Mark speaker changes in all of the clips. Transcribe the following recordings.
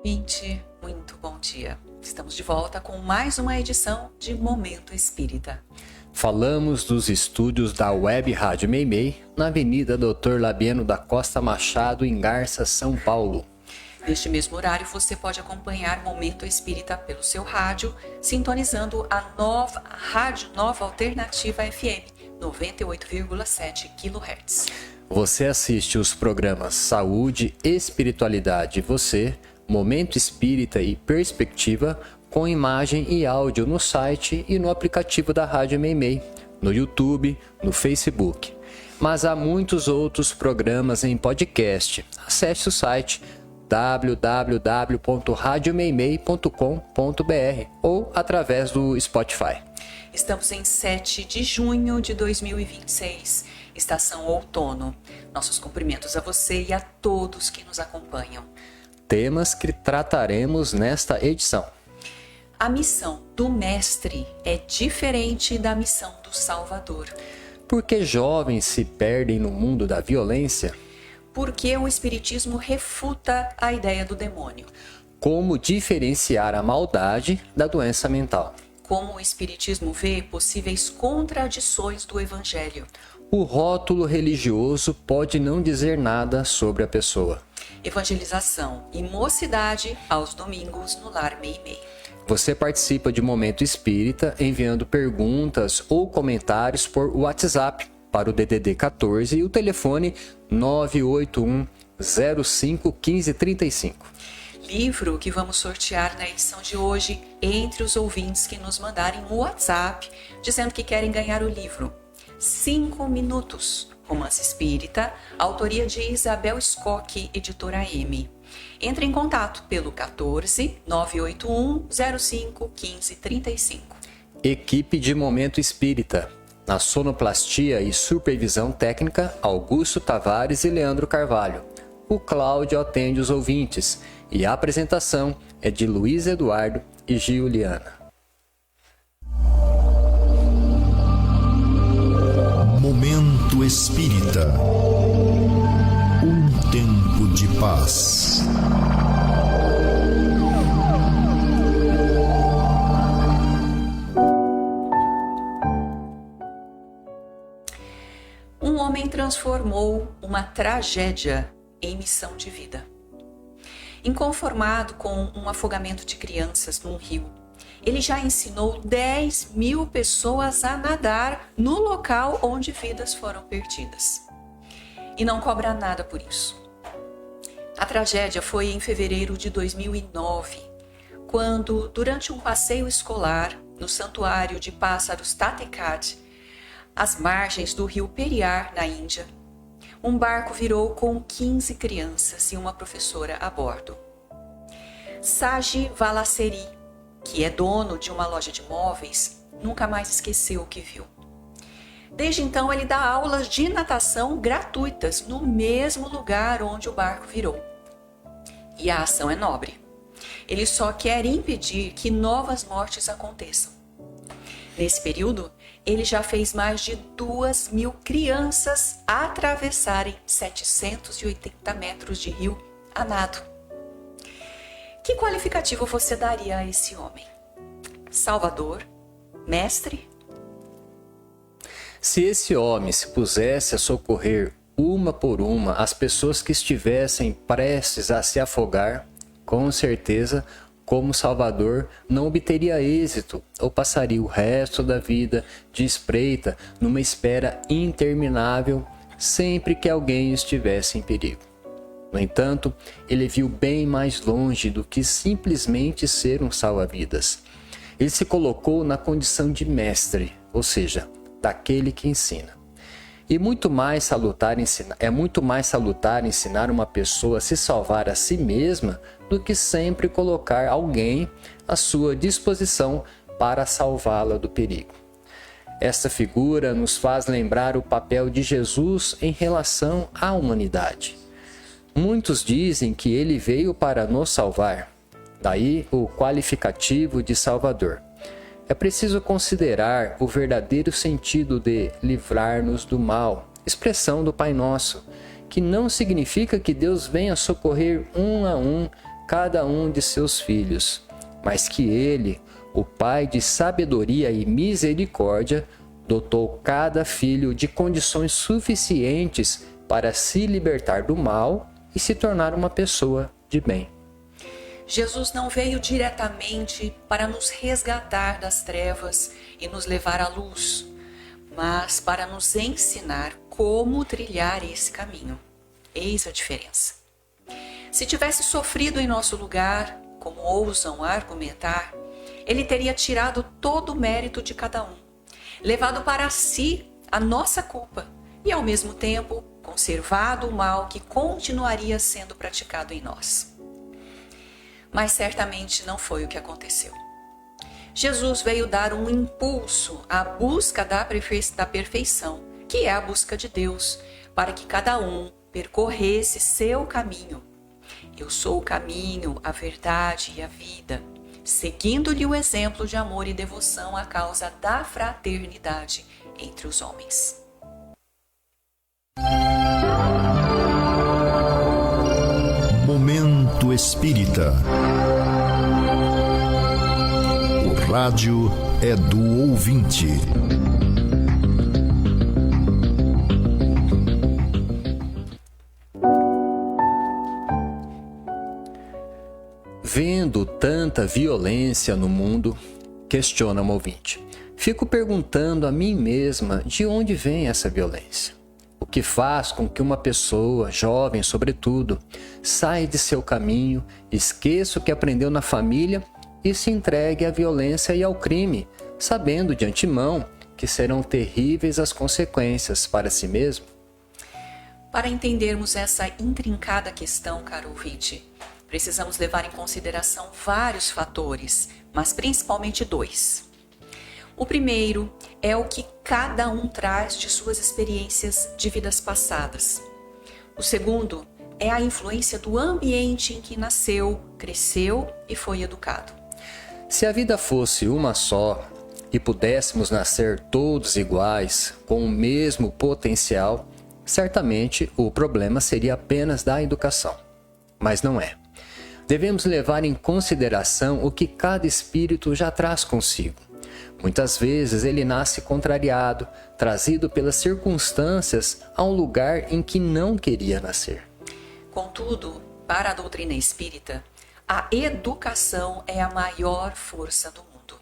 Speaker 1: ouvinte, muito bom dia. Estamos de volta com mais uma edição de Momento Espírita.
Speaker 2: Falamos dos estúdios da Web Rádio Meimei, na Avenida Dr. Labieno da Costa Machado, em Garça, São Paulo.
Speaker 1: Neste mesmo horário, você pode acompanhar Momento Espírita pelo seu rádio, sintonizando a Rádio Nova Alternativa FM, 98,7 kHz.
Speaker 2: Você assiste os programas Saúde, Espiritualidade e Você, Momento Espírita e Perspectiva, com imagem e áudio no site e no aplicativo da Rádio Meimei, no YouTube, no Facebook. Mas há muitos outros programas em podcast. Acesse o site www.radiomeimei.com.br ou através do Spotify.
Speaker 1: Estamos em 7 de junho de 2026, estação outono. Nossos cumprimentos a você e a todos que nos acompanham.
Speaker 2: Temas que trataremos nesta edição.
Speaker 1: A missão do Mestre é diferente da missão do Salvador.
Speaker 2: Por que jovens se perdem no mundo da violência?
Speaker 1: Porque o Espiritismo refuta a ideia do demônio.
Speaker 2: Como diferenciar a maldade da doença mental?
Speaker 1: Como o Espiritismo vê possíveis contradições do Evangelho.
Speaker 2: O rótulo religioso pode não dizer nada sobre a pessoa.
Speaker 1: Evangelização e mocidade aos domingos no Lar Meimei.
Speaker 2: Você participa de Momento Espírita enviando perguntas ou comentários por WhatsApp para o DDD 14 e o telefone 981 05 1535.
Speaker 1: Livro que vamos sortear na edição de hoje entre os ouvintes que nos mandarem um WhatsApp dizendo que querem ganhar o livro 5 Minutos, Romance Espírita, autoria de Isabel Scocchi, editora M. Entre em contato pelo 14 981 05 1535.
Speaker 2: Equipe de Momento Espírita. Na sonoplastia e supervisão técnica, Augusto Tavares e Leandro Carvalho. O Cláudio atende os ouvintes e a apresentação é de Luiz Eduardo e Giuliana.
Speaker 3: Momento Espírita. Um tempo de paz.
Speaker 1: Um homem transformou uma tragédia em missão de vida. Inconformado com um afogamento de crianças num rio, ele já ensinou 10.000 pessoas a nadar no local onde vidas foram perdidas. E não cobra nada por isso. A tragédia foi em fevereiro de 2009, quando, durante um passeio escolar no santuário de pássaros Tatekat, às margens do rio Periyar, na Índia, um barco virou com 15 crianças e uma professora a bordo. Saji Valasseri, que é dono de uma loja de móveis, nunca mais esqueceu o que viu. Desde então, ele dá aulas de natação gratuitas no mesmo lugar onde o barco virou. E a ação é nobre. Ele só quer impedir que novas mortes aconteçam. Nesse período, ele já fez mais de 2.000 crianças atravessarem 780 metros de rio a nado. Que qualificativo você daria a esse homem? Salvador? Mestre?
Speaker 2: Se esse homem se pusesse a socorrer uma por uma as pessoas que estivessem prestes a se afogar, com certeza, como Salvador, não obteria êxito ou passaria o resto da vida de espreita numa espera interminável sempre que alguém estivesse em perigo. No entanto, ele viu bem mais longe do que simplesmente ser um salva-vidas. Ele se colocou na condição de mestre, ou seja, daquele que ensina. É muito mais salutar ensinar uma pessoa a se salvar a si mesma do que sempre colocar alguém à sua disposição para salvá-la do perigo. Esta figura nos faz lembrar o papel de Jesus em relação à humanidade. Muitos dizem que ele veio para nos salvar, daí o qualificativo de Salvador. É preciso considerar o verdadeiro sentido de livrar-nos do mal, expressão do Pai Nosso, que não significa que Deus venha socorrer um a um cada um de seus filhos, mas que ele, o Pai de sabedoria e misericórdia, dotou cada filho de condições suficientes para se libertar do mal e se tornar uma pessoa de bem.
Speaker 1: Jesus não veio diretamente para nos resgatar das trevas e nos levar à luz, mas para nos ensinar como trilhar esse caminho. Eis a diferença. Se tivesse sofrido em nosso lugar, como ousam argumentar, ele teria tirado todo o mérito de cada um, levado para si a nossa culpa e, ao mesmo tempo, conservado o mal que continuaria sendo praticado em nós. Mas certamente não foi o que aconteceu. Jesus veio dar um impulso à busca da perfeição, que é a busca de Deus, para que cada um percorresse seu caminho. Eu sou o caminho, a verdade e a vida, seguindo-lhe o exemplo de amor e devoção à causa da fraternidade entre os homens.
Speaker 3: Momento Espírita. O rádio é do ouvinte.
Speaker 2: Vendo tanta violência no mundo, questiona o ouvinte, fico perguntando a mim mesma de onde vem essa violência. O que faz com que uma pessoa, jovem sobretudo, saia de seu caminho, esqueça o que aprendeu na família e se entregue à violência e ao crime, sabendo de antemão que serão terríveis as consequências para si mesmo?
Speaker 1: Para entendermos essa intrincada questão, caro ouvinte, precisamos levar em consideração vários fatores, mas principalmente dois. O primeiro é o que cada um traz de suas experiências de vidas passadas. O segundo é a influência do ambiente em que nasceu, cresceu e foi educado.
Speaker 2: Se a vida fosse uma só e pudéssemos nascer todos iguais, com o mesmo potencial, certamente o problema seria apenas da educação. Mas não é. Devemos levar em consideração o que cada espírito já traz consigo. Muitas vezes ele nasce contrariado, trazido pelas circunstâncias a um lugar em que não queria nascer.
Speaker 1: Contudo, para a doutrina espírita, a educação é a maior força do mundo.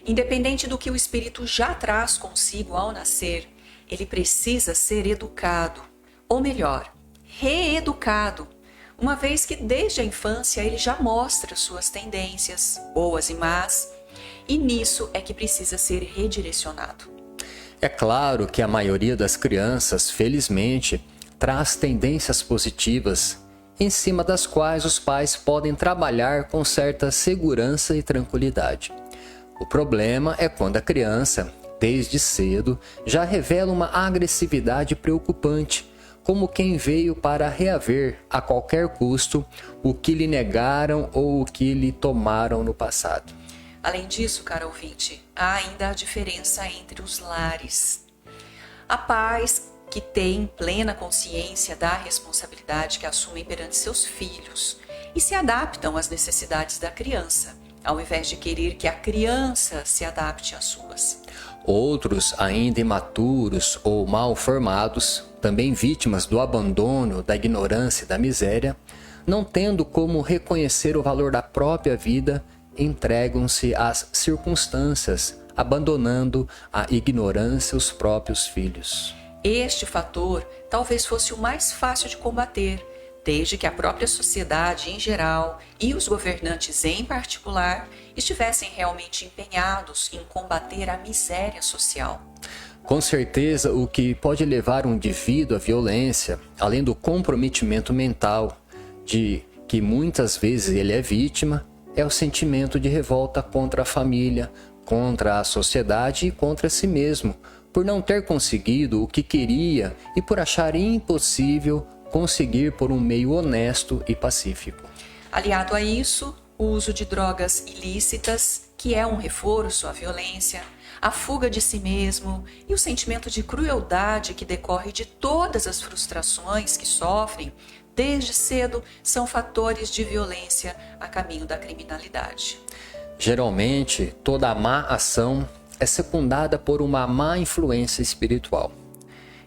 Speaker 1: Independente do que o espírito já traz consigo ao nascer, ele precisa ser educado, ou melhor, reeducado, uma vez que desde a infância ele já mostra suas tendências, boas e más, e nisso é que precisa ser redirecionado.
Speaker 2: É claro que a maioria das crianças, felizmente, traz tendências positivas, em cima das quais os pais podem trabalhar com certa segurança e tranquilidade. O problema é quando a criança, desde cedo, já revela uma agressividade preocupante, como quem veio para reaver a qualquer custo o que lhe negaram ou o que lhe tomaram no passado.
Speaker 1: Além disso, caro ouvinte, há ainda a diferença entre os lares. Há pais que têm plena consciência da responsabilidade que assumem perante seus filhos e se adaptam às necessidades da criança, ao invés de querer que a criança se adapte às suas.
Speaker 2: Outros, ainda imaturos ou mal formados, também vítimas do abandono, da ignorância e da miséria, não tendo como reconhecer o valor da própria vida, entregam-se às circunstâncias, abandonando a ignorância os próprios filhos.
Speaker 1: Este fator talvez fosse o mais fácil de combater, desde que a própria sociedade em geral e os governantes em particular estivessem realmente empenhados em combater a miséria social.
Speaker 2: Com certeza, o que pode levar um indivíduo à violência, além do comprometimento mental de que muitas vezes ele é vítima, é o sentimento de revolta contra a família, contra a sociedade e contra si mesmo, por não ter conseguido o que queria e por achar impossível conseguir por um meio honesto e pacífico.
Speaker 1: Aliado a isso, o uso de drogas ilícitas, que é um reforço à violência, a fuga de si mesmo e o sentimento de crueldade que decorre de todas as frustrações que sofrem desde cedo são fatores de violência a caminho da criminalidade.
Speaker 2: Geralmente, toda má ação é secundada por uma má influência espiritual.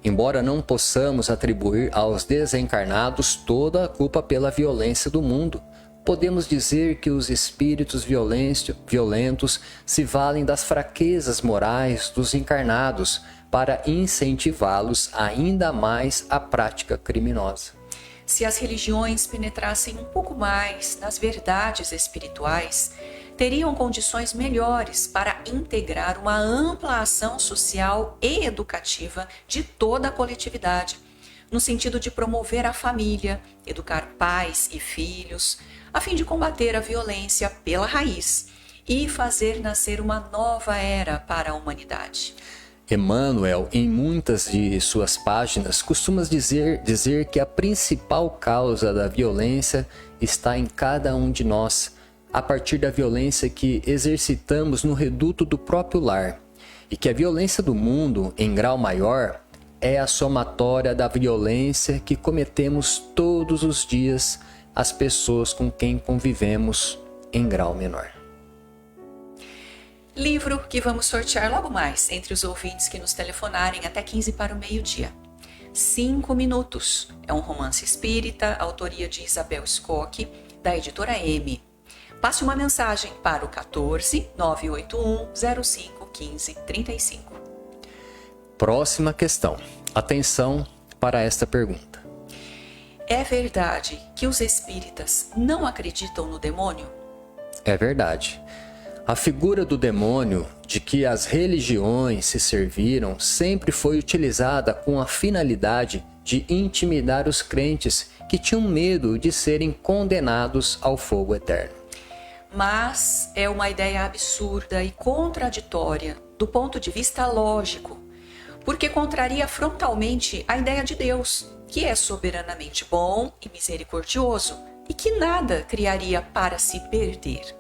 Speaker 2: Embora não possamos atribuir aos desencarnados toda a culpa pela violência do mundo, podemos dizer que os espíritos violentos se valem das fraquezas morais dos encarnados para incentivá-los ainda mais à prática criminosa.
Speaker 1: Se as religiões penetrassem um pouco mais nas verdades espirituais, teriam condições melhores para integrar uma ampla ação social e educativa de toda a coletividade, no sentido de promover a família, educar pais e filhos, a fim de combater a violência pela raiz e fazer nascer uma nova era para a humanidade.
Speaker 2: Emmanuel, em muitas de suas páginas, costuma dizer que a principal causa da violência está em cada um de nós, a partir da violência que exercitamos no reduto do próprio lar, e que a violência do mundo, em grau maior, é a somatória da violência que cometemos todos os dias às pessoas com quem convivemos em grau menor.
Speaker 1: Livro que vamos sortear logo mais entre os ouvintes que nos telefonarem até 15 para o meio-dia. 5 Minutos. É um romance espírita, autoria de Isabel Scocchi, da editora M. Passe uma mensagem para o 14 981 05 15 35.
Speaker 2: Próxima questão. Atenção para esta pergunta.
Speaker 1: É verdade que os espíritas não acreditam no demônio?
Speaker 2: É verdade. A figura do demônio de que as religiões se serviram sempre foi utilizada com a finalidade de intimidar os crentes que tinham medo de serem condenados ao fogo eterno.
Speaker 1: Mas é uma ideia absurda e contraditória do ponto de vista lógico, porque contraria frontalmente a ideia de Deus, que é soberanamente bom e misericordioso e que nada criaria para se perder.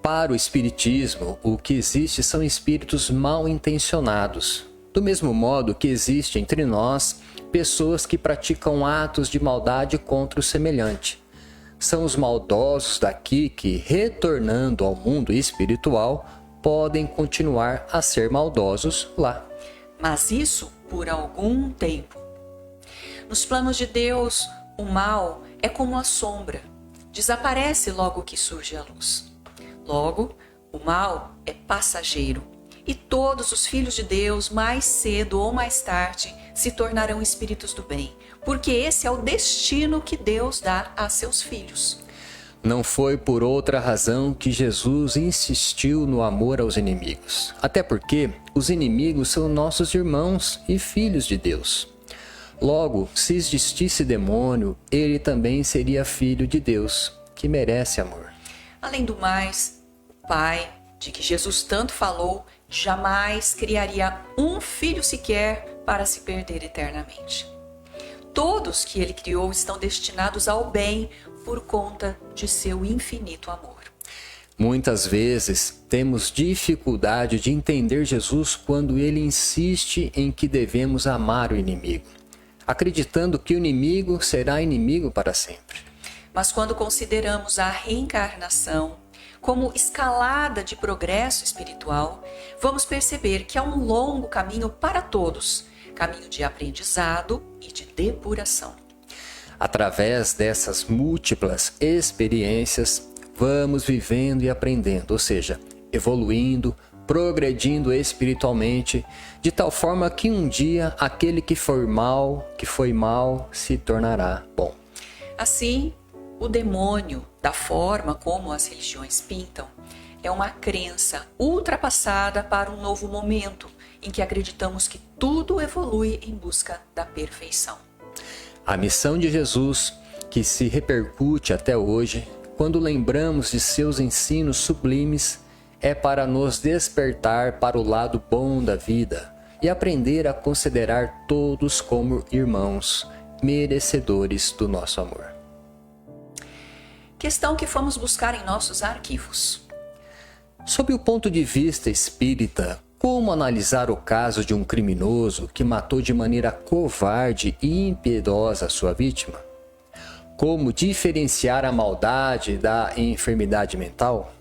Speaker 2: Para o Espiritismo, o que existe são espíritos mal intencionados, do mesmo modo que existe entre nós pessoas que praticam atos de maldade contra o semelhante. São os maldosos daqui que, retornando ao mundo espiritual, podem continuar a ser maldosos lá.
Speaker 1: Mas isso por algum tempo. Nos planos de Deus, o mal é como a sombra, desaparece logo que surge a luz. Logo, o mal é passageiro e todos os filhos de Deus, mais cedo ou mais tarde, se tornarão espíritos do bem, porque esse é o destino que Deus dá a seus filhos.
Speaker 2: Não foi por outra razão que Jesus insistiu no amor aos inimigos, até porque os inimigos são nossos irmãos e filhos de Deus. Logo, se existisse demônio, ele também seria filho de Deus, que merece amor.
Speaker 1: Além do mais, o Pai, de que Jesus tanto falou, jamais criaria um filho sequer para se perder eternamente. Todos que ele criou estão destinados ao bem por conta de seu infinito amor.
Speaker 2: Muitas vezes temos dificuldade de entender Jesus quando ele insiste em que devemos amar o inimigo, acreditando que o inimigo será inimigo para sempre.
Speaker 1: Mas quando consideramos a reencarnação como escalada de progresso espiritual, vamos perceber que há um longo caminho para todos, caminho de aprendizado e de depuração.
Speaker 2: Através dessas múltiplas experiências, vamos vivendo e aprendendo, ou seja, evoluindo, progredindo espiritualmente, de tal forma que um dia aquele que foi mal, se tornará bom.
Speaker 1: Assim, o demônio, da forma como as religiões pintam, é uma crença ultrapassada para um novo momento em que acreditamos que tudo evolui em busca da perfeição.
Speaker 2: A missão de Jesus, que se repercute até hoje, quando lembramos de seus ensinos sublimes, é para nos despertar para o lado bom da vida e aprender a considerar todos como irmãos, merecedores do nosso amor.
Speaker 1: Questão que fomos buscar em nossos arquivos.
Speaker 2: Sob o ponto de vista espírita, Como analisar o caso de um criminoso que matou de maneira covarde e impiedosa a sua vítima? Como diferenciar a maldade da enfermidade mental?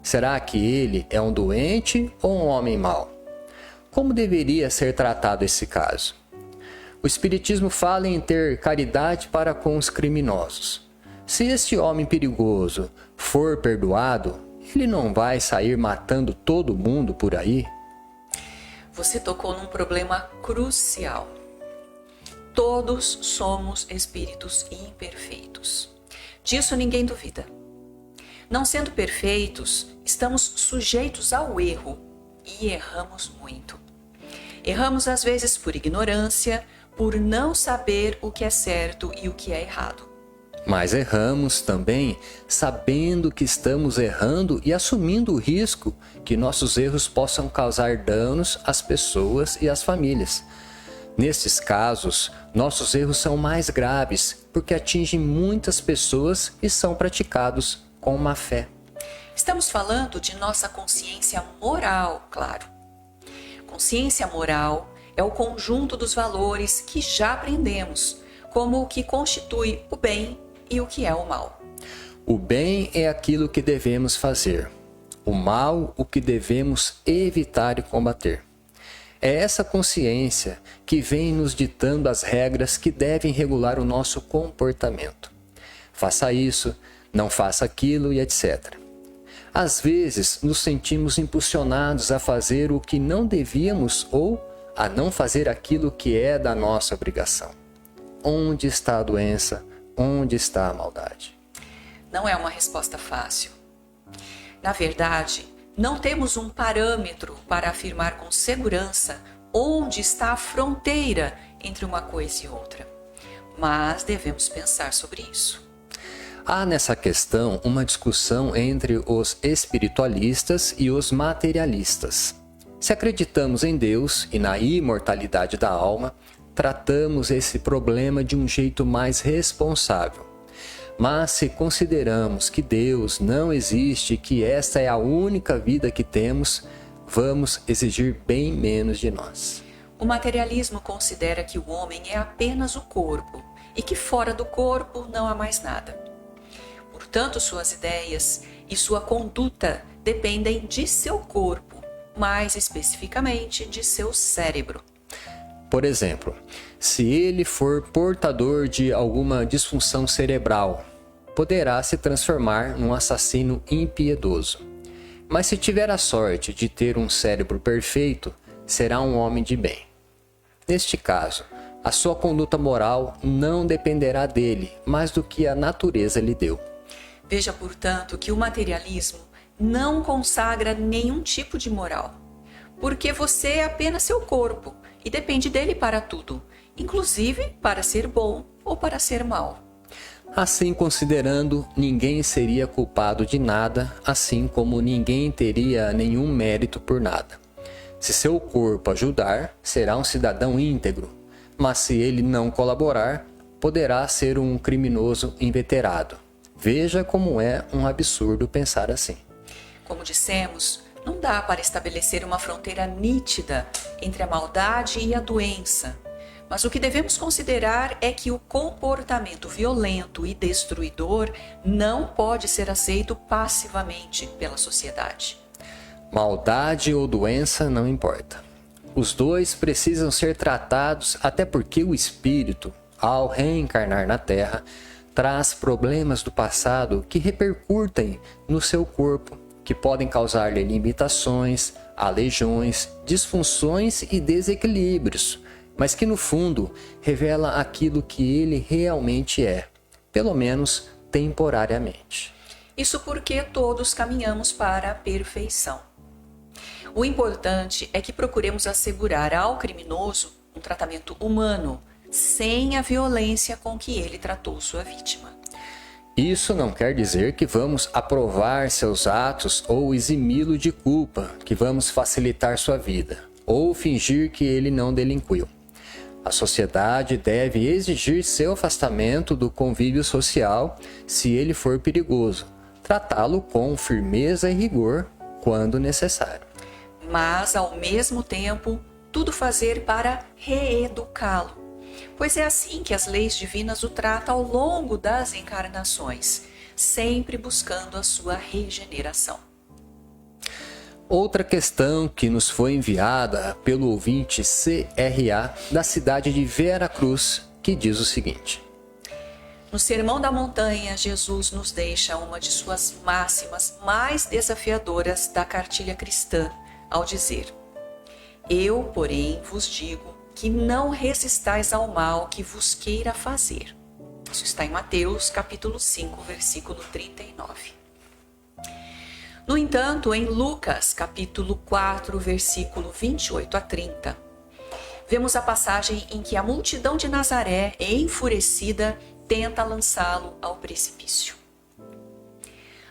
Speaker 2: Será que ele é um doente ou um homem mau? Como deveria ser tratado esse caso? O Espiritismo fala em ter caridade para com os criminosos. Se este homem perigoso for perdoado, ele não vai sair matando todo mundo por aí?
Speaker 1: Você tocou num problema crucial. Todos somos espíritos imperfeitos. Disso ninguém duvida. Não sendo perfeitos, estamos sujeitos ao erro e erramos muito. Erramos às vezes por ignorância, por não saber o que é certo e o que é errado.
Speaker 2: Mas erramos também sabendo que estamos errando e assumindo o risco que nossos erros possam causar danos às pessoas e às famílias. Nestes casos, nossos erros são mais graves porque atingem muitas pessoas e são praticados com má fé.
Speaker 1: Estamos falando de nossa consciência moral, claro. Consciência moral é o conjunto dos valores que já aprendemos, como o que constitui o bem e o que é o mal.
Speaker 2: O bem é aquilo que devemos fazer, o mal o que devemos evitar e combater. É essa consciência que vem nos ditando as regras que devem regular o nosso comportamento. Faça isso, não faça aquilo e etc. Às vezes nos sentimos impulsionados a fazer o que não devíamos ou a não fazer aquilo que é da nossa obrigação. Onde está a doença? Onde está a maldade?
Speaker 1: Não é uma resposta fácil. Na verdade, não temos um parâmetro para afirmar com segurança onde está a fronteira entre uma coisa e outra. Mas devemos pensar sobre isso.
Speaker 2: Há nessa questão uma discussão entre os espiritualistas e os materialistas. Se acreditamos em Deus e na imortalidade da alma, tratamos esse problema de um jeito mais responsável. Mas se consideramos que Deus não existe e que esta é a única vida que temos, vamos exigir bem menos de nós.
Speaker 1: O materialismo considera que o homem é apenas o corpo e que fora do corpo não há mais nada. Portanto, suas ideias e sua conduta dependem de seu corpo, mais especificamente de seu cérebro.
Speaker 2: Por exemplo, se ele for portador de alguma disfunção cerebral, poderá se transformar num assassino impiedoso. Mas se tiver a sorte de ter um cérebro perfeito, será um homem de bem. Neste caso, a sua conduta moral não dependerá dele, mais do que a natureza lhe deu.
Speaker 1: Veja, portanto, que o materialismo não consagra nenhum tipo de moral, porque você é apenas seu corpo e depende dele para tudo, inclusive para ser bom ou para ser mau.
Speaker 2: Assim considerando, ninguém seria culpado de nada, assim como ninguém teria nenhum mérito por nada. Se seu corpo ajudar, será um cidadão íntegro, mas se ele não colaborar, poderá ser um criminoso inveterado. Veja como é um absurdo pensar assim.
Speaker 1: Como dissemos, não dá para estabelecer uma fronteira nítida entre a maldade e a doença. Mas o que devemos considerar é que o comportamento violento e destruidor não pode ser aceito passivamente pela sociedade.
Speaker 2: Maldade ou doença não importa. Os dois precisam ser tratados, até porque o espírito, ao reencarnar na Terra, traz problemas do passado que repercutem no seu corpo, que podem causar-lhe limitações, aleijões, disfunções e desequilíbrios, mas que no fundo revela aquilo que ele realmente é, pelo menos temporariamente.
Speaker 1: Isso porque todos caminhamos para a perfeição. O importante é que procuremos assegurar ao criminoso um tratamento humano, sem a violência com que ele tratou sua vítima.
Speaker 2: Isso não quer dizer que vamos aprovar seus atos ou eximi-lo de culpa, que vamos facilitar sua vida, ou fingir que ele não delinquiu. A sociedade deve exigir seu afastamento do convívio social se ele for perigoso, tratá-lo com firmeza e rigor quando necessário.
Speaker 1: mas, ao mesmo tempo, tudo fazer para reeducá-lo. Pois é assim que as leis divinas o tratam ao longo das encarnações, sempre buscando a sua regeneração.
Speaker 2: Outra questão que nos foi enviada pelo ouvinte CRA da cidade de Vera Cruz, que diz o seguinte:
Speaker 1: No Sermão da Montanha, Jesus nos deixa uma de suas máximas mais desafiadoras da cartilha cristã, ao dizer: Eu, porém, vos digo que não resistais ao mal que vos queira fazer. Isso está em Mateus, capítulo 5, versículo 39. No entanto, em Lucas, capítulo 4, versículo 28 a 30, vemos a passagem em que a multidão de Nazaré, enfurecida, tenta lançá-lo ao precipício.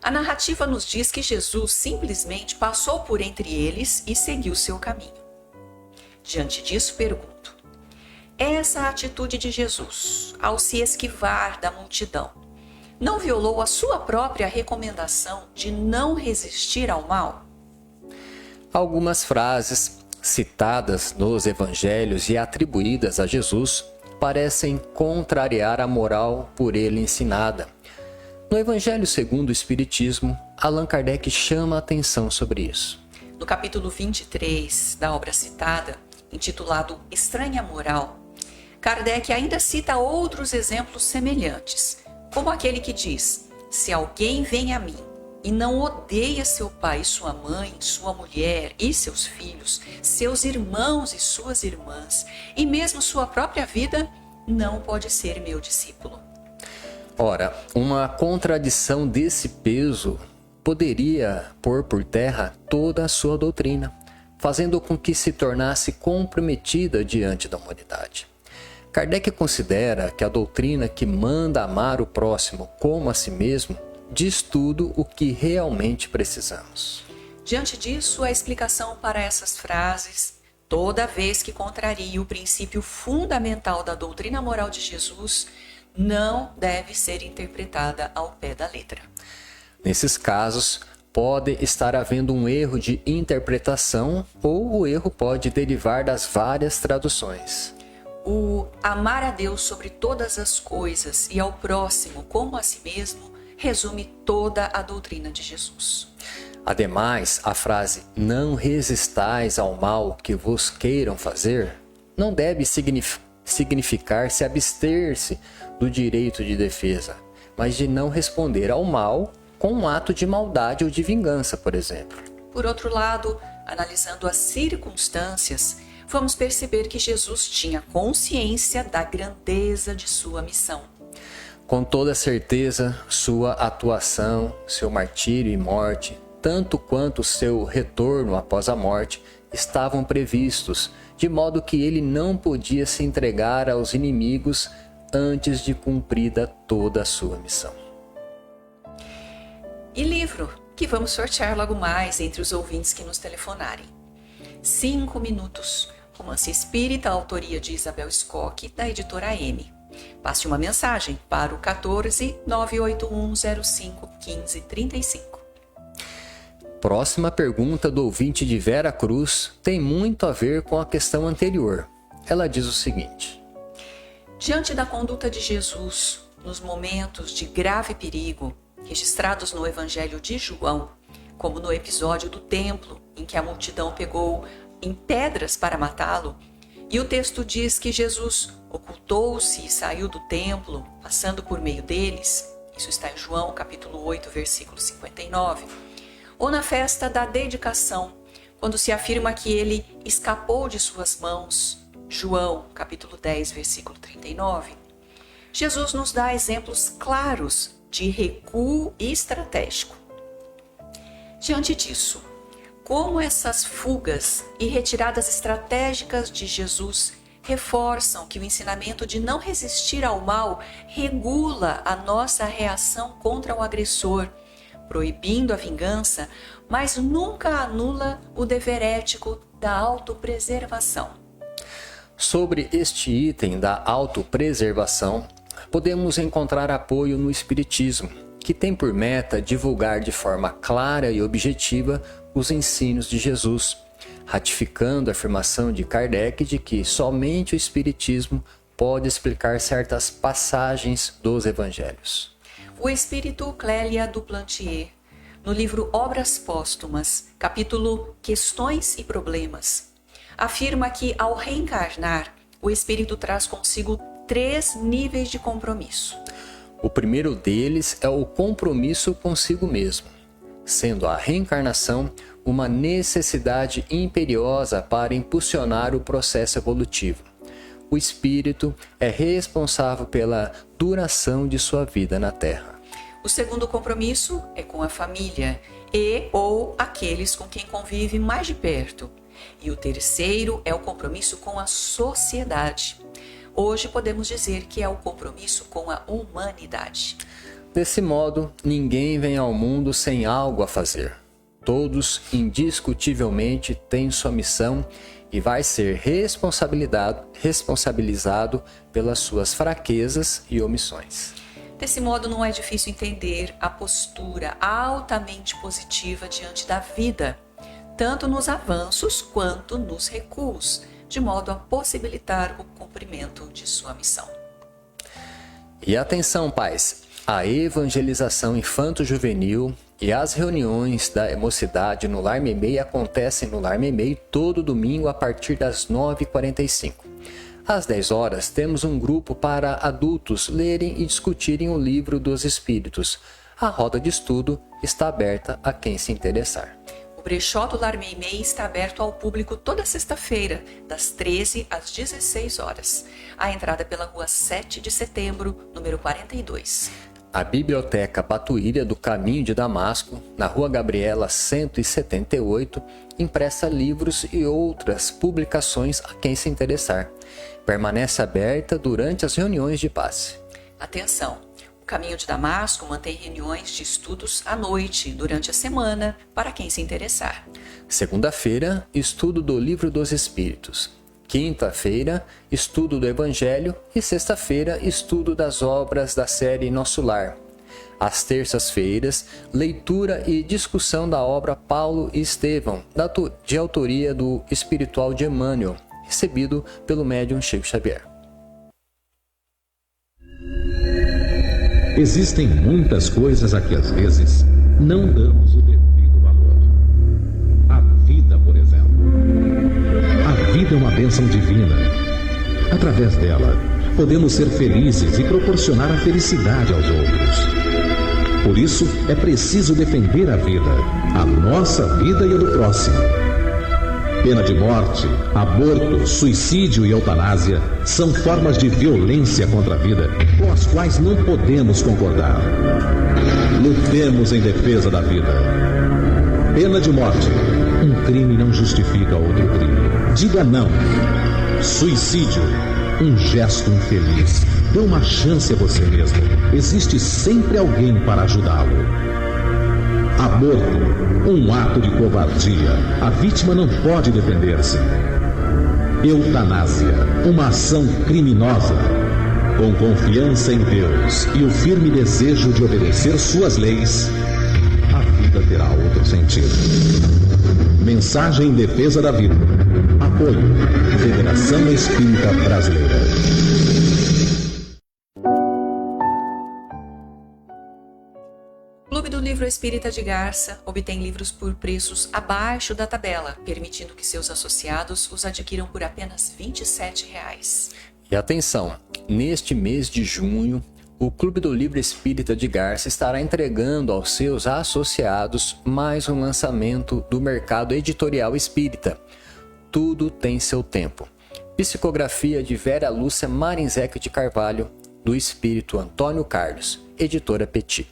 Speaker 1: A narrativa nos diz que Jesus simplesmente passou por entre eles e seguiu seu caminho. Diante disso, pergunto: essa atitude de Jesus, ao se esquivar da multidão, não violou a sua própria recomendação de não resistir ao mal?
Speaker 2: Algumas frases citadas nos evangelhos e atribuídas a Jesus parecem contrariar a moral por ele ensinada. No Evangelho segundo o Espiritismo, Allan Kardec chama a atenção sobre isso.
Speaker 1: No capítulo 23 da obra citada, intitulado Estranha Moral, Kardec ainda cita outros exemplos semelhantes, como aquele que diz: se alguém vem a mim e não odeia seu pai e sua mãe, sua mulher e seus filhos, seus irmãos e suas irmãs, e mesmo sua própria vida, não pode ser meu discípulo.
Speaker 2: Ora, uma contradição desse peso poderia pôr por terra toda a sua doutrina, fazendo com que se tornasse comprometida diante da humanidade. Kardec considera que a doutrina que manda amar o próximo como a si mesmo diz tudo o que realmente precisamos.
Speaker 1: Diante disso, a explicação para essas frases, toda vez que contraria o princípio fundamental da doutrina moral de Jesus, não deve ser interpretada ao pé da letra.
Speaker 2: Nesses casos, pode estar havendo um erro de interpretação ou o erro pode derivar das várias traduções.
Speaker 1: O amar a Deus sobre todas as coisas e ao próximo como a si mesmo resume toda a doutrina de Jesus.
Speaker 2: Ademais, a frase "não resistais ao mal que vos queiram fazer" não deve significar se abster-se do direito de defesa, mas de não responder ao mal com um ato de maldade ou de vingança, por exemplo.
Speaker 1: Por outro lado, analisando as circunstâncias, vamos perceber que Jesus tinha consciência da grandeza de sua missão.
Speaker 2: Com toda certeza, sua atuação, seu martírio e morte, tanto quanto seu retorno após a morte, estavam previstos, de modo que ele não podia se entregar aos inimigos antes de cumprida toda a sua missão.
Speaker 1: E livro, que vamos sortear logo mais entre os ouvintes que nos telefonarem. 5 minutos. Romance espírita, autoria de Isabel Scocchi, da editora M. Passe uma mensagem para o 14 98105 1535.
Speaker 2: Próxima pergunta do ouvinte de Vera Cruz tem muito a ver com a questão anterior. Ela diz o seguinte:
Speaker 1: diante da conduta de Jesus, nos momentos de grave perigo, registrados no Evangelho de João, como no episódio do templo, em que a multidão pegou em pedras para matá-lo, e o texto diz que Jesus ocultou-se e saiu do templo, passando por meio deles, isso está em João capítulo 8, versículo 59, ou na festa da dedicação, quando se afirma que ele escapou de suas mãos, João capítulo 10, versículo 39, Jesus nos dá exemplos claros de recuo estratégico. Diante disso, como essas fugas e retiradas estratégicas de Jesus reforçam que o ensinamento de não resistir ao mal regula a nossa reação contra o agressor, proibindo a vingança, mas nunca anula o dever ético da autopreservação.
Speaker 2: Sobre este item da autopreservação, podemos encontrar apoio no Espiritismo, que tem por meta divulgar de forma clara e objetiva os ensinos de Jesus, ratificando a afirmação de Kardec de que somente o Espiritismo pode explicar certas passagens dos Evangelhos.
Speaker 1: O espírito Clélia Duplantier, no livro Obras Póstumas, capítulo Questões e Problemas, afirma que ao reencarnar, o espírito traz consigo 3 níveis de compromisso.
Speaker 2: O primeiro deles é o compromisso consigo mesmo, sendo a reencarnação uma necessidade imperiosa para impulsionar o processo evolutivo. O espírito é responsável pela duração de sua vida na Terra.
Speaker 1: O segundo compromisso é com a família e ou aqueles com quem convive mais de perto. E o terceiro é o compromisso com a sociedade. Hoje podemos dizer que é o compromisso com a humanidade.
Speaker 2: Desse modo, ninguém vem ao mundo sem algo a fazer. Todos, indiscutivelmente, têm sua missão e vai ser responsabilizado pelas suas fraquezas e omissões.
Speaker 1: Desse modo, não é difícil entender a postura altamente positiva diante da vida, tanto nos avanços quanto nos recuos, de modo a possibilitar o cumprimento de sua missão.
Speaker 2: E atenção, pais! A evangelização infanto-juvenil e as reuniões da mocidade no Lar Meimei acontecem no Lar Meimei todo domingo a partir das 9h45. Às 10 horas, temos um grupo para adultos lerem e discutirem o livro dos Espíritos. A roda de estudo está aberta a quem se interessar.
Speaker 1: O brechó do Lar Meimei está aberto ao público toda sexta-feira, das 13 às 16 horas. A entrada pela rua 7 de setembro, número 42.
Speaker 2: A Biblioteca Patuíria do Caminho de Damasco, na Rua Gabriela 178, empresta livros e outras publicações a quem se interessar. Permanece aberta durante as reuniões de passe.
Speaker 1: Atenção! O Caminho de Damasco mantém reuniões de estudos à noite, durante a semana, para quem se interessar.
Speaker 2: Segunda-feira, estudo do Livro dos Espíritos. Quinta-feira, estudo do Evangelho e sexta-feira, estudo das obras da série Nosso Lar. Às terças-feiras, leitura e discussão da obra Paulo e Estevão, de autoria do espiritual de Emmanuel, recebido pelo médium Chico Xavier.
Speaker 4: Existem muitas coisas a que às vezes não damos o devido valor. A vida, por exemplo. A vida é uma bênção divina. Através dela, podemos ser felizes e proporcionar a felicidade aos outros. Por isso, é preciso defender a vida, a nossa vida e a do próximo. Pena de morte, aborto, suicídio e eutanásia são formas de violência contra a vida com as quais não podemos concordar. Lutemos em defesa da vida. Pena de morte. Um crime não justifica outro crime. Diga não. Suicídio. Um gesto infeliz. Dê uma chance a você mesmo. Existe sempre alguém para ajudá-lo. Aborto. Um ato de covardia. A vítima não pode defender-se. Eutanásia. Uma ação criminosa. Com confiança em Deus e o firme desejo de obedecer suas leis, a vida terá outro sentido. Mensagem em defesa da vida. Apoio. Federação Espírita Brasileira.
Speaker 1: O Clube do Livro Espírita de Garça obtém livros por preços abaixo da tabela, permitindo que seus associados os adquiram por apenas R$ 27,00.
Speaker 2: E atenção, neste mês de junho, o Clube do Livro Espírita de Garça estará entregando aos seus associados mais um lançamento do mercado editorial espírita. Tudo tem seu tempo. Psicografia de Vera Lúcia Marinzec de Carvalho, do espírito Antônio Carlos, editora Petit.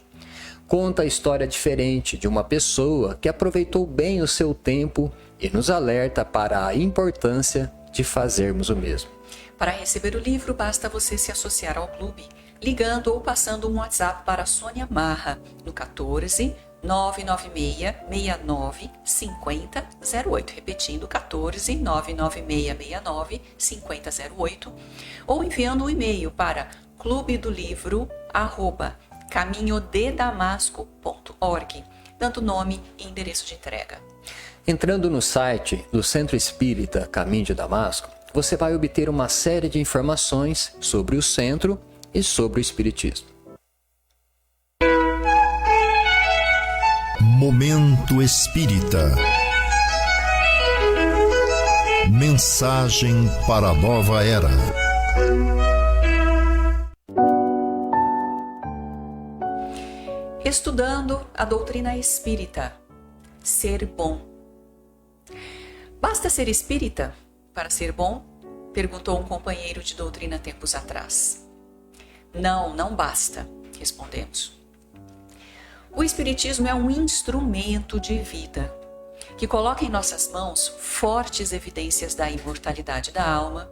Speaker 2: Conta a história diferente de uma pessoa que aproveitou bem o seu tempo e nos alerta para a importância de fazermos o mesmo.
Speaker 1: Para receber o livro, basta você se associar ao clube, ligando ou passando um WhatsApp para a Sônia Marra, no 14 996 69 50 08, repetindo 14 996 69 50 08, ou enviando um e-mail para clubedolivro@caminhodedamasco.org. dando nome e endereço de entrega.
Speaker 2: Entrando no site do Centro Espírita Caminho de Damasco, você vai obter uma série de informações sobre o centro e sobre o Espiritismo.
Speaker 3: Momento Espírita. Mensagem para a nova era.
Speaker 1: Estudando a doutrina espírita. Ser bom. Basta ser espírita para ser bom? Perguntou um companheiro de doutrina tempos atrás. Não, não basta, respondemos. O espiritismo é um instrumento de vida que coloca em nossas mãos fortes evidências da imortalidade da alma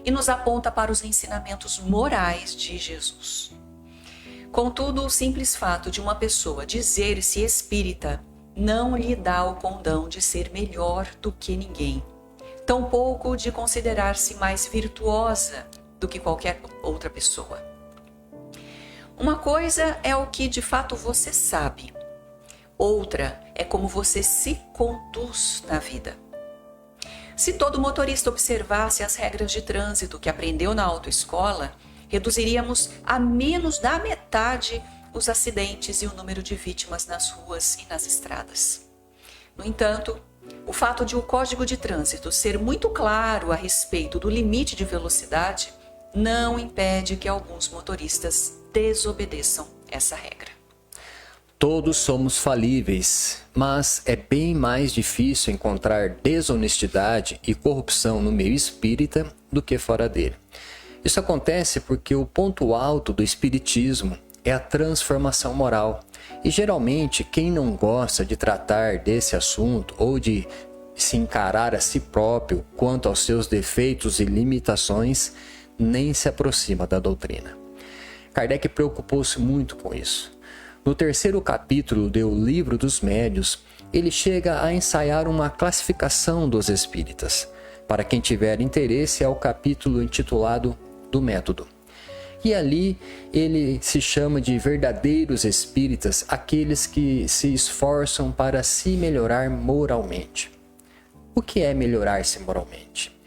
Speaker 1: e nos aponta para os ensinamentos morais de Jesus. Contudo, o simples fato de uma pessoa dizer-se espírita não lhe dá o condão de ser melhor do que ninguém, tampouco de considerar-se mais virtuosa do que qualquer outra pessoa. Uma coisa é o que de fato você sabe, outra é como você se conduz na vida. Se todo motorista observasse as regras de trânsito que aprendeu na autoescola, reduziríamos a menos da metade os acidentes e o número de vítimas nas ruas e nas estradas. No entanto, o fato de o Código de Trânsito ser muito claro a respeito do limite de velocidade não impede que alguns motoristas desobedeçam essa regra.
Speaker 2: Todos somos falíveis, mas é bem mais difícil encontrar desonestidade e corrupção no meio espírita do que fora dele. Isso acontece porque o ponto alto do espiritismo é a transformação moral. E geralmente quem não gosta de tratar desse assunto ou de se encarar a si próprio quanto aos seus defeitos e limitações, nem se aproxima da doutrina. Kardec preocupou-se muito com isso. No terceiro capítulo do Livro dos Médiuns, ele chega a ensaiar uma classificação dos espíritas. Para quem tiver interesse, é o capítulo intitulado do Método. E ali ele se chama de verdadeiros espíritas, aqueles que se esforçam para se melhorar moralmente. O que é melhorar-se moralmente?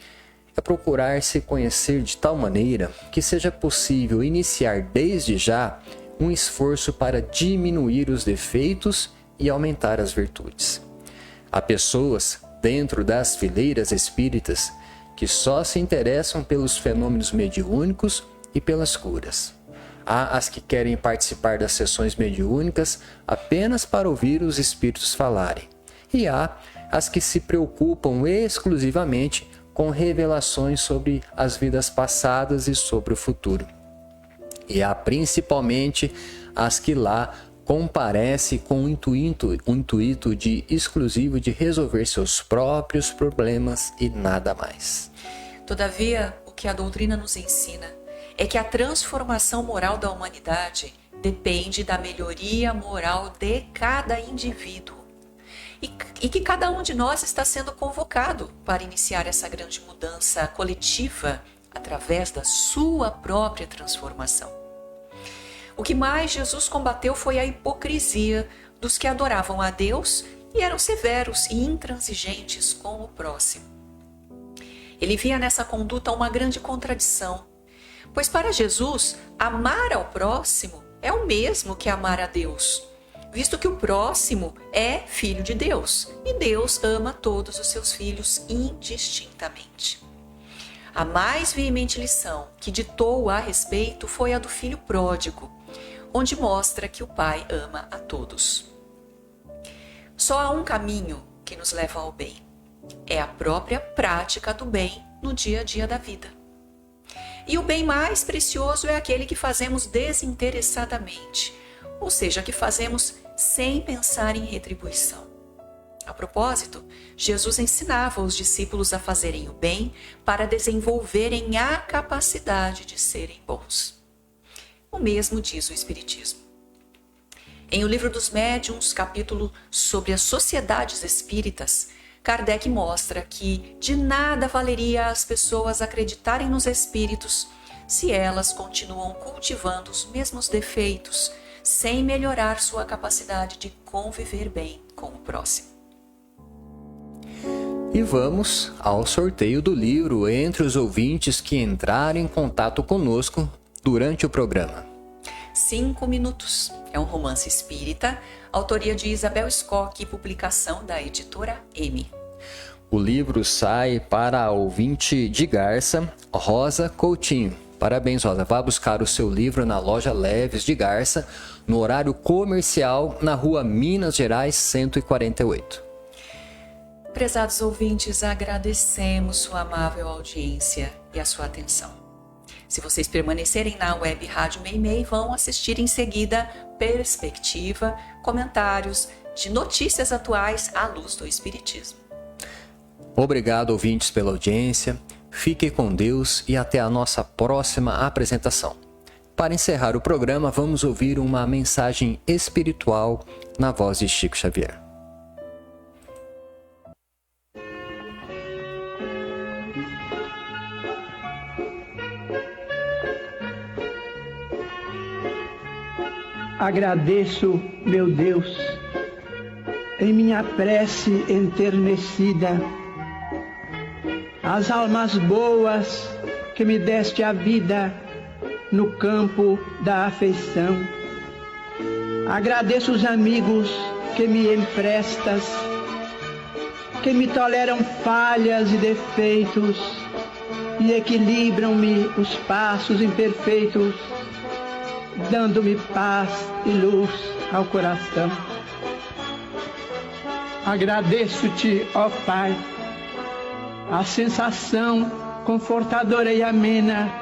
Speaker 2: É procurar se conhecer de tal maneira que seja possível iniciar desde já um esforço para diminuir os defeitos e aumentar as virtudes. Há pessoas dentro das fileiras espíritas que só se interessam pelos fenômenos mediúnicos e pelas curas. Há as que querem participar das sessões mediúnicas apenas para ouvir os espíritos falarem. E há as que se preocupam exclusivamente com revelações sobre as vidas passadas e sobre o futuro. E há principalmente as que lá comparecem com o intuito exclusivo de resolver seus próprios problemas e nada mais.
Speaker 1: Todavia, o que a doutrina nos ensina é que a transformação moral da humanidade depende da melhoria moral de cada indivíduo e que cada um de nós está sendo convocado para iniciar essa grande mudança coletiva através da sua própria transformação. O que mais Jesus combateu foi a hipocrisia dos que adoravam a Deus e eram severos e intransigentes com o próximo. Ele via nessa conduta uma grande contradição, pois para Jesus, amar ao próximo é o mesmo que amar a Deus, visto que o próximo é filho de Deus e Deus ama todos os seus filhos indistintamente. A mais veemente lição que ditou a respeito foi a do filho pródigo, onde mostra que o Pai ama a todos. Só há um caminho que nos leva ao bem. É a própria prática do bem no dia a dia da vida. E o bem mais precioso é aquele que fazemos desinteressadamente, ou seja, que fazemos sem pensar em retribuição. A propósito, Jesus ensinava os discípulos a fazerem o bem para desenvolverem a capacidade de serem bons. O mesmo diz o Espiritismo. Em O Livro dos Médiuns, capítulo sobre as sociedades espíritas, Kardec mostra que de nada valeria as pessoas acreditarem nos espíritos se elas continuam cultivando os mesmos defeitos, sem melhorar sua capacidade de conviver bem com o próximo.
Speaker 2: E vamos ao sorteio do livro entre os ouvintes que entrarem em contato conosco durante o programa.
Speaker 1: 5 Minutos é um romance espírita, autoria de Isabel Scocchi, publicação da editora M.
Speaker 2: O livro sai para a ouvinte de Garça, Rosa Coutinho. Parabéns, Rosa. Vá buscar o seu livro na loja Leves de Garça, no horário comercial, na rua Minas Gerais 148.
Speaker 1: Prezados ouvintes, agradecemos sua amável audiência e a sua atenção. Se vocês permanecerem na web Rádio Meimei, vão assistir em seguida Perspectiva, comentários de notícias atuais à luz do Espiritismo.
Speaker 2: Obrigado, ouvintes, pela audiência. Fique com Deus e até a nossa próxima apresentação. Para encerrar o programa, vamos ouvir uma mensagem espiritual na voz de Chico Xavier.
Speaker 5: Agradeço, meu Deus, em minha prece enternecida, as almas boas que me deste a vida no campo da afeição. Agradeço os amigos que me emprestas, que me toleram falhas e defeitos e equilibram-me os passos imperfeitos, dando-me paz e luz ao coração. Agradeço-te, ó Pai, a sensação confortadora e amena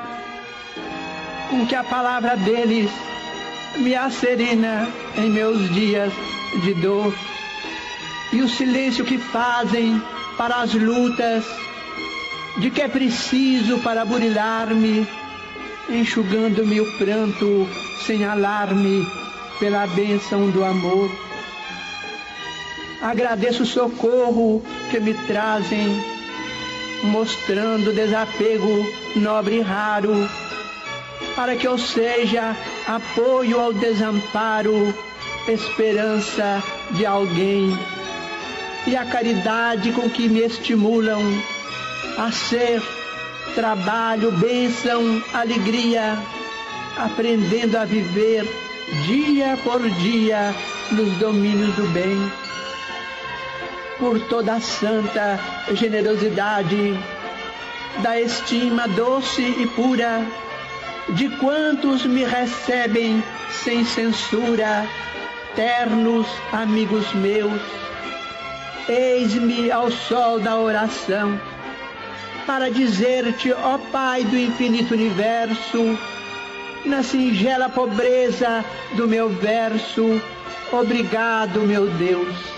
Speaker 5: com que a palavra deles me acerena em meus dias de dor, e o silêncio que fazem para as lutas de que é preciso para burilar-me, enxugando-me o pranto sem alarme pela bênção do amor. Agradeço o socorro que me trazem, mostrando desapego nobre e raro, para que eu seja apoio ao desamparo, esperança de alguém, e a caridade com que me estimulam a ser trabalho, bênção, alegria, aprendendo a viver dia por dia nos domínios do bem. Por toda a santa generosidade da estima doce e pura de quantos me recebem sem censura, ternos amigos meus, eis-me ao sol da oração para dizer-te, ó Pai do infinito universo, na singela pobreza do meu verso, obrigado, meu Deus.